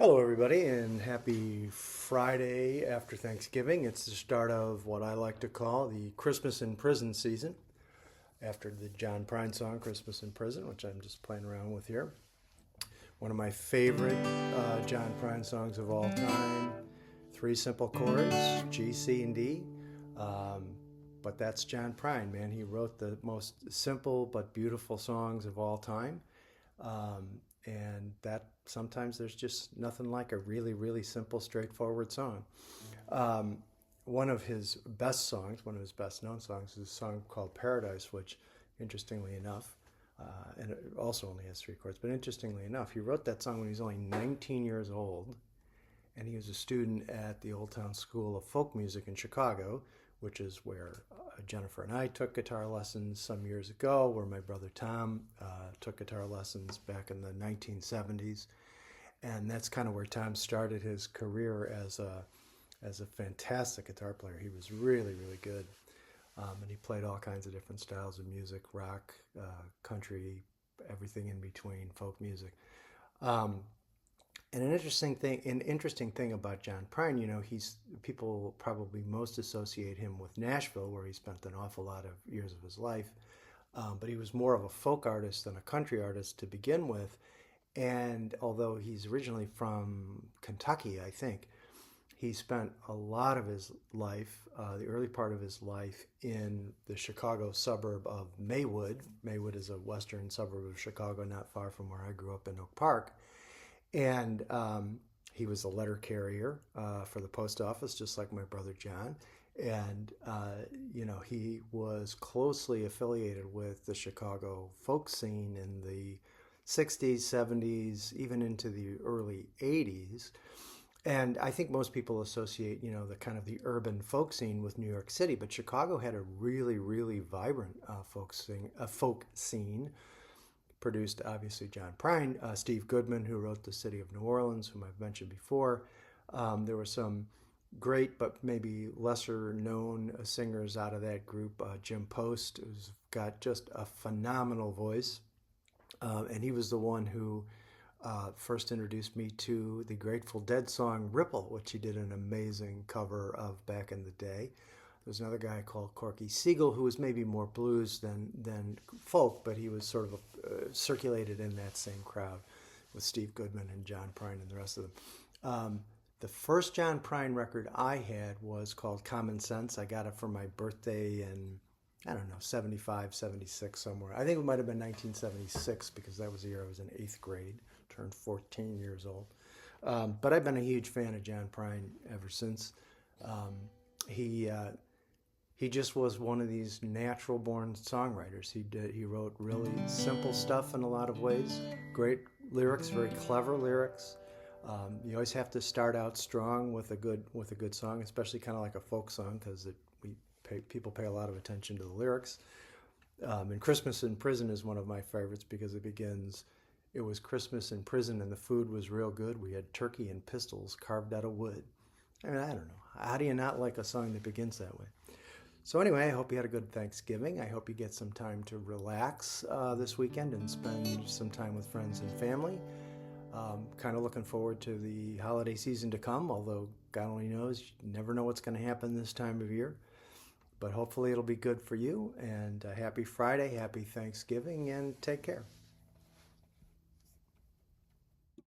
Hello, everybody, and happy Friday after Thanksgiving. It's the start of what I like to call the Christmas in Prison season, after the John Prine song "Christmas in Prison," which I'm just playing around with here. One of my favorite John Prine songs of all time. Three simple chords: G, C, and D. Um, but that's John Prine, man. He wrote the most simple but beautiful songs of all time. And that sometimes there's just nothing like a really, really simple, straightforward song. Um, One of his best songs, one of his best known songs, is a song called Paradise, which, interestingly enough, and it also only has three chords, but interestingly enough, he wrote that song when he was only 19 years old, and he was a student at the Old Town School of Folk Music in Chicago, which is where Jennifer and I took guitar lessons some years ago, where my brother Tom took guitar lessons back in the 1970s. And that's kind of where Tom started his career as a fantastic guitar player. He was really, really good. And he played all kinds of different styles of music, rock, country, everything in between, folk music. Um, and an interesting thing about John Prine, he's people probably most associate him with Nashville, where he spent an awful lot of years of his life. But he was more of a folk artist than a country artist to begin with. And although he's originally from Kentucky, I think, he spent a lot of his life, the early part of his life, in the Chicago suburb of Maywood. Maywood is a western suburb of Chicago, not far from where I grew up in Oak Park. And he was a letter carrier for the post office, just like my brother John. And, he was closely affiliated with the Chicago folk scene in the 60s, 70s, even into the early 80s. And I think most people associate, the kind of the urban folk scene with New York City, but Chicago had a really, really vibrant folk scene. Produced obviously John Prine, Steve Goodman, who wrote The City of New Orleans, whom I've mentioned before. There were some great but maybe lesser known singers out of that group. Jim Post, who's got just a phenomenal voice. And he was the one who first introduced me to the Grateful Dead song Ripple, which he did an amazing cover of back in the day. There's another guy called Corky Siegel who was maybe more blues than folk, but he was sort of circulated in that same crowd with Steve Goodman and John Prine and the rest of them. The first John Prine record I had was called Common Sense. I got it for my birthday in, I don't know, 75, 76 somewhere. I think it might have been 1976 because that was the year I was in 8th grade, turned 14 years old. But I've been a huge fan of John Prine ever since. He he just was one of these natural born songwriters. He wrote really simple stuff in a lot of ways. Great lyrics, very clever lyrics. You always have to start out strong with a good song, especially kind of like a folk song, because people pay a lot of attention to the lyrics. And Christmas in Prison is one of my favorites because it begins, "It was Christmas in prison and the food was real good. We had turkey and pistols carved out of wood." I mean, I don't know. How do you not like a song that begins that way? So anyway, I hope you had a good Thanksgiving. I hope you get some time to relax this weekend and spend some time with friends and family. Kind of looking forward to the holiday season to come, although God only knows, you never know what's going to happen this time of year. But hopefully it'll be good for you. And happy Friday, happy Thanksgiving, and take care.